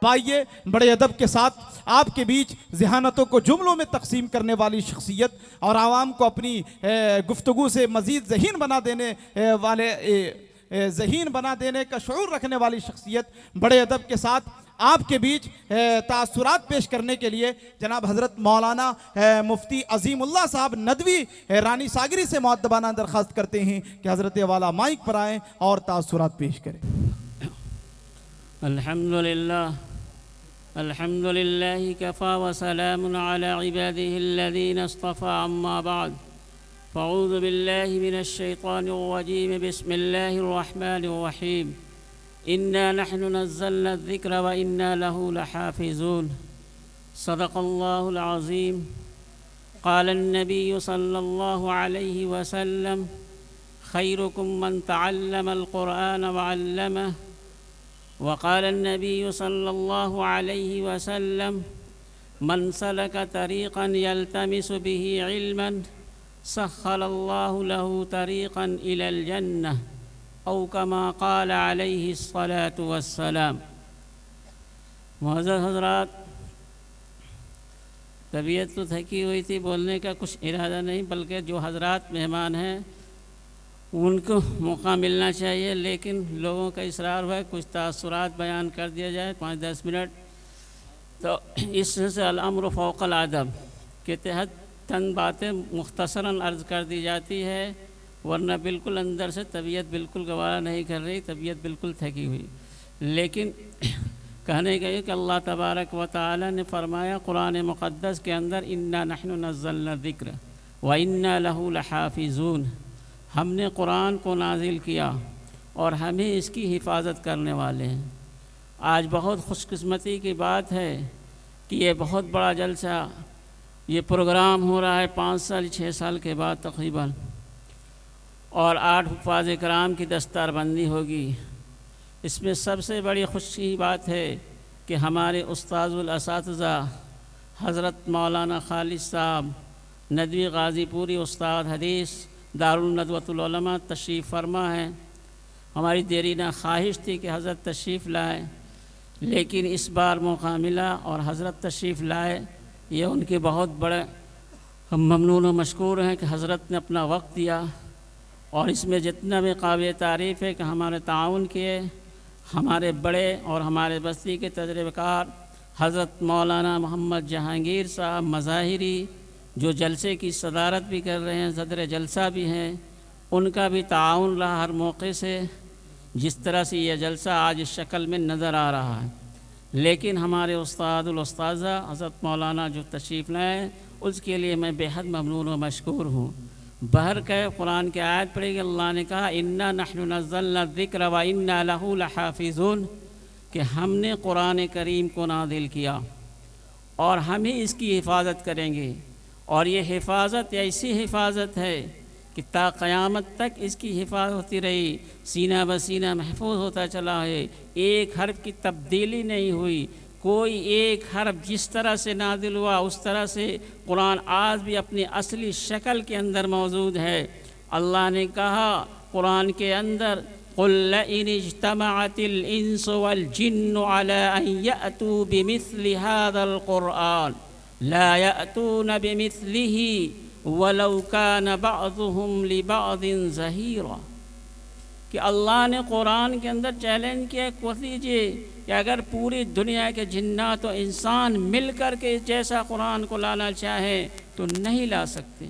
اب آئیے بڑے ادب کے ساتھ آپ کے بیچ ذہانتوں کو جملوں میں تقسیم کرنے والی شخصیت اور عوام کو اپنی گفتگو سے مزید ذہین بنا دینے کا شعور رکھنے والی شخصیت بڑے ادب کے ساتھ آپ کے بیچ تاثرات پیش کرنے کے لیے جناب حضرت مولانا مفتی عظیم اللہ صاحب ندوی رانی ساگری سے مؤدبانہ درخواست کرتے ہیں کہ حضرت والا مائک پر آئیں اور تاثرات پیش کریں۔ الحمد لله كفى وسلام على عباده الذين اصطفى أما بعد فأعوذ بالله من الشيطان الرجيم بسم الله الرحمن الرحيم إنا نحن نزلنا الذكر وإنا له لحافظون صدق الله العظيم قال النبي صلى الله عليه وسلم خيركم من تعلم القرآن وعلمه وقال النبي صلى الله عليه وسلم من سلك طريقا يلتمس به علما سخر الله له طريقا إلى الجنة أو كما قال عليه الصلاة والسلام۔ معزز حضرات، طبیعت تو تھکی ہوئی تھی، بولنے کا کچھ ارادہ نہیں، بلکہ جو حضرات مہمان ہیں ان کو موقع ملنا چاہیے، لیکن لوگوں کا اصرار ہوا ہے کچھ تاثرات بیان کر دیا جائے 5-10 منٹ، تو اس سے الامر فوق الادب کے تحت چند باتیں مختصراً عرض کر دی جاتی ہے، ورنہ بالکل اندر سے طبیعت بالکل گوارا نہیں کر رہی، طبیعت بالکل تھکی ہوئی۔ لیکن کہنے کا یہ کہ اللہ تبارک و تعالی نے فرمایا قرآن مقدس کے اندر انا نحن نزلنا الذکر وانا لہ لحافظون، ہم نے قرآن کو نازل کیا اور ہمیں اس کی حفاظت کرنے والے ہیں۔ آج بہت خوش قسمتی کی بات ہے کہ یہ بہت بڑا جلسہ، یہ پروگرام ہو رہا ہے 5-6 سال کے بعد تقریباً، اور 8 حفاظ کرام کی دستار بندی ہوگی۔ اس میں سب سے بڑی خوشی کی بات ہے کہ ہمارے استاذ الاساتذہ حضرت مولانا خالد صاحب ندوی غازی پوری استاد حدیث دارالندوۃ العلماء تشریف فرما ہے۔ ہماری دیرینہ خواہش تھی کہ حضرت تشریف لائے، لیکن اس بار موقع ملا اور حضرت تشریف لائے، یہ ان کے بہت بڑے ہم ممنون و مشکور ہیں کہ حضرت نے اپنا وقت دیا، اور اس میں جتنا بھی قابل تعریف ہے کہ ہمارے تعاون کیے ہمارے بڑے اور ہمارے بستی کے تجربہ کار حضرت مولانا محمد جہانگیر صاحب مظاہری، جو جلسے کی صدارت بھی کر رہے ہیں، صدر جلسہ بھی ہیں، ان کا بھی تعاون رہا ہر موقع سے، جس طرح سے یہ جلسہ آج اس شکل میں نظر آ رہا ہے۔ لیکن ہمارے استاد الاستاذہ حضرت مولانا جو تشریف لائے، اس کے لیے میں بے حد ممنون و مشکور ہوں۔ بہر کے قرآن کی آیت پڑھی کہ اللہ نے کہا انا نحن نزلنا الذکر وانا لہ لحافظون، کہ ہم نے قرآن کریم کو نازل کیا اور ہم ہی اس کی حفاظت کریں گے، اور یہ حفاظت ایسی حفاظت ہے کہ تا قیامت تک اس کی حفاظت ہوتی رہی، سینہ بسینہ محفوظ ہوتا چلا ہے، ایک حرف کی تبدیلی نہیں ہوئی، کوئی ایک حرف جس طرح سے نازل ہوا اس طرح سے قرآن آج بھی اپنی اصلی شکل کے اندر موجود ہے۔ اللہ نے کہا قرآن کے اندر قُلْ لَئِنِ اجْتَمَعَتِ الْإِنسُ وَالْجِنُّ عَلَىٰ أَن يَأْتُوا بِمِثْلِ هَذَا الْقُرْآنِ لَا يَأْتُونَ بِمِثْلِهِ وَلَوْ كَانَ بَعْضُهُمْ لِبَعْضٍ ظَهِيرًا، کہ اللہ نے قرآن کے اندر چیلنج کیا کہ دیجیے کہ اگر پوری دنیا کے جنات و انسان مل کر کے جیسا قرآن کو لانا چاہیں تو نہیں لا سکتے۔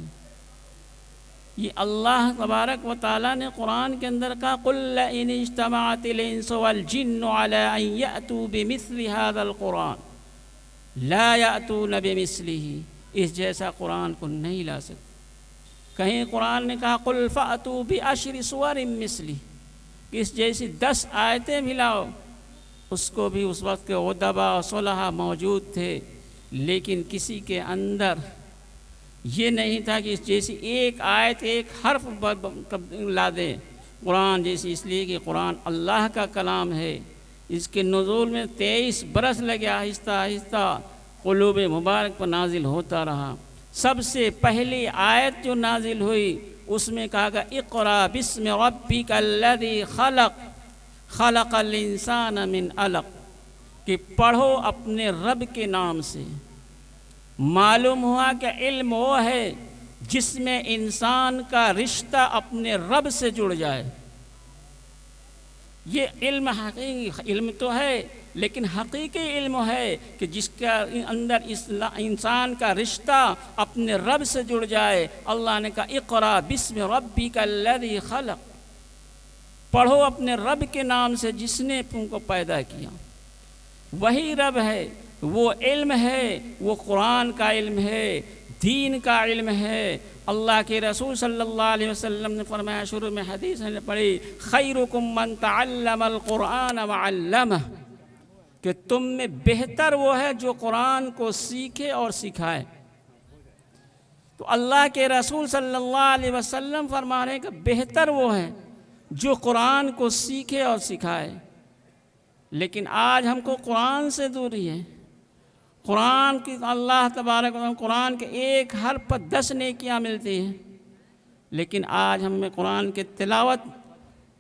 یہ اللہ تبارک و تعالیٰ نے قرآن کے اندر کہا قُلْ لَئِنِ اجْتَمَعَتِ الْإِنسُ وَالْجِنُّ عَلَىٰ أَن يَأْتُوا بِمِثْلِ هَذَا الْقُرْآنِ لَا يَأْتُونَ بِمِثْلِهِ، اس جیسا قرآن کو نہیں لا سکتے۔ کہیں قرآن نے کہا قُلْ فَأْتُوا بِعَشْرِ سُوَرٍ مِثْلِهِ، کہ اس جیسی 10 آیتیں بھی لاؤ۔ اس کو بھی اس وقت کے ادبا و صلحاء موجود تھے، لیکن کسی کے اندر یہ نہیں تھا کہ اس جیسی ایک آیت ایک حرف لا دے قرآن جیسی، اس لیے کہ قرآن اللہ کا کلام ہے۔ اس کے نزول میں 23 برس لگے، آہستہ آہستہ قلوب مبارک پر نازل ہوتا رہا۔ سب سے پہلی آیت جو نازل ہوئی اس میں کہا کہ اقرا بسم ربک الذی خلق خلق الانسان من علق، کہ پڑھو اپنے رب کے نام سے۔ معلوم ہوا کہ علم وہ ہے جس میں انسان کا رشتہ اپنے رب سے جڑ جائے۔ یہ علم حقیقی علم تو ہے، لیکن حقیقی علم ہے کہ جس کا اندر انسان کا رشتہ اپنے رب سے جڑ جائے۔ اللہ نے کہا اقرا بسم ربک الذی خلق، پڑھو اپنے رب کے نام سے جس نے تم کو پیدا کیا۔ وہی رب ہے، وہ علم ہے، وہ قرآن کا علم ہے، دین کا علم ہے۔ اللہ کے رسول صلی اللہ علیہ وسلم نے فرمایا، شروع میں حدیث نے پڑھی، خیرکم من تعلم القرآن وعلمہ، کہ تم میں بہتر وہ ہے جو قرآن کو سیکھے اور سکھائے۔ تو اللہ کے رسول صلی اللہ علیہ وسلم فرما رہے ہیں کہ بہتر وہ ہے جو قرآن کو سیکھے اور سکھائے۔ لیکن آج ہم کو قرآن سے دوری ہے۔ قرآن کی اللہ تبارک و تعالیٰ قرآن کے ایک حرف پر 10 نیکیاں ملتی ہیں، لیکن آج ہم میں قرآن کی تلاوت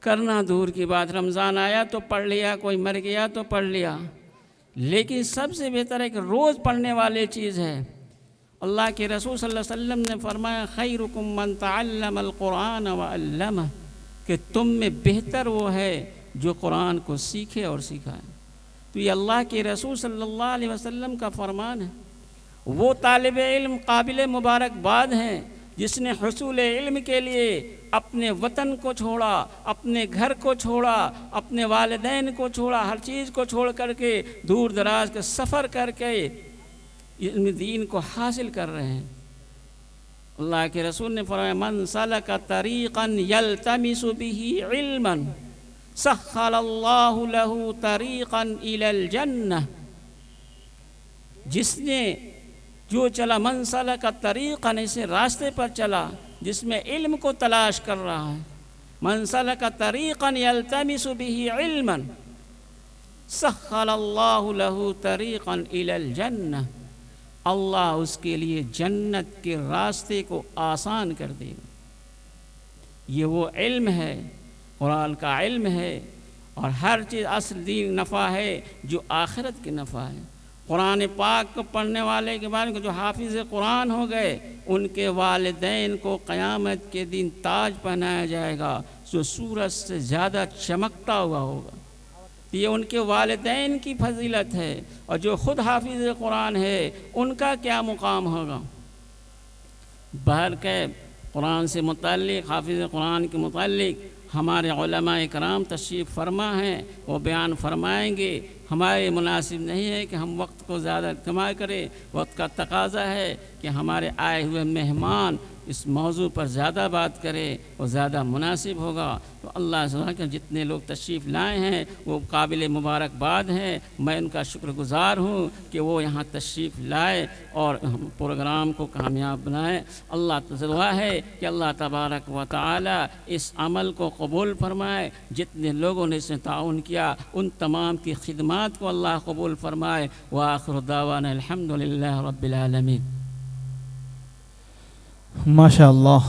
کرنا دور کی بات۔ رمضان آیا تو پڑھ لیا، کوئی مر گیا تو پڑھ لیا، لیکن سب سے بہتر ہے کہ روز پڑھنے والی چیز ہے۔ اللہ کے رسول صلی اللہ علیہ وسلم نے فرمایا، خیرکم من تعلم القرآن وعلمہ، کہ تم میں بہتر وہ ہے جو قرآن کو سیکھے اور سکھائے۔ تو یہ اللہ کے رسول صلی اللہ علیہ وسلم کا فرمان ہے۔ وہ طالب علم قابل مبارکباد ہیں جس نے حصول علم کے لیے اپنے وطن کو چھوڑا، اپنے گھر کو چھوڑا، اپنے والدین کو چھوڑا، ہر چیز کو چھوڑ کر کے دور دراز کا سفر کر کے علم دین کو حاصل کر رہے ہیں۔ اللہ کے رسول نے فرمایا، من سلک طریقا یلتمس بہ علما سخر اللہ لہ طریقا الی الجنہ، جس نے جو چلا، من سلک طریقا، اسے راستے پر چلا جس میں علم کو تلاش کر رہا ہے، من سلک طریقا یلتمس بہ علما سخر اللہ لہ طریقا الی الجنہ، اللہ اس کے لیے جنت کے راستے کو آسان کر دے گا۔ یہ وہ علم ہے، قرآن کا علم ہے، اور ہر چیز اصل دین نفع ہے جو آخرت کی نفع ہے۔ قرآن پاک کو پڑھنے والے کے بارے میں جو حافظ قرآن ہو گئے، ان کے والدین کو قیامت کے دن تاج پہنایا جائے گا جو سورج سے زیادہ چمکتا ہوا ہوگا۔ یہ ان کے والدین کی فضیلت ہے، اور جو خود حافظ قرآن ہے ان کا کیا مقام ہوگا۔ بہرکیف قرآن سے متعلق، حافظ قرآن کے متعلق ہمارے علماء کرام تشریف فرما ہیں، وہ بیان فرمائیں گے۔ ہمارے مناسب نہیں ہے کہ ہم وقت کو زیادہ کما کریں، وقت کا تقاضا ہے کہ ہمارے آئے ہوئے مہمان اس موضوع پر زیادہ بات کرے، وہ زیادہ مناسب ہوگا۔ تو اللہ تعالیٰ کے جتنے لوگ تشریف لائے ہیں وہ قابل مبارکباد ہیں، میں ان کا شکر گزار ہوں کہ وہ یہاں تشریف لائے اور پروگرام کو کامیاب بنائے۔ اللہ دعا ہے کہ اللہ تبارک و تعالی اس عمل کو قبول فرمائے، جتنے لوگوں نے اس میں تعاون کیا ان تمام کی خدمات کو اللہ قبول فرمائے۔ وآخر دعوانا الحمدللہ رب العالمین۔ ماشاء اللہ۔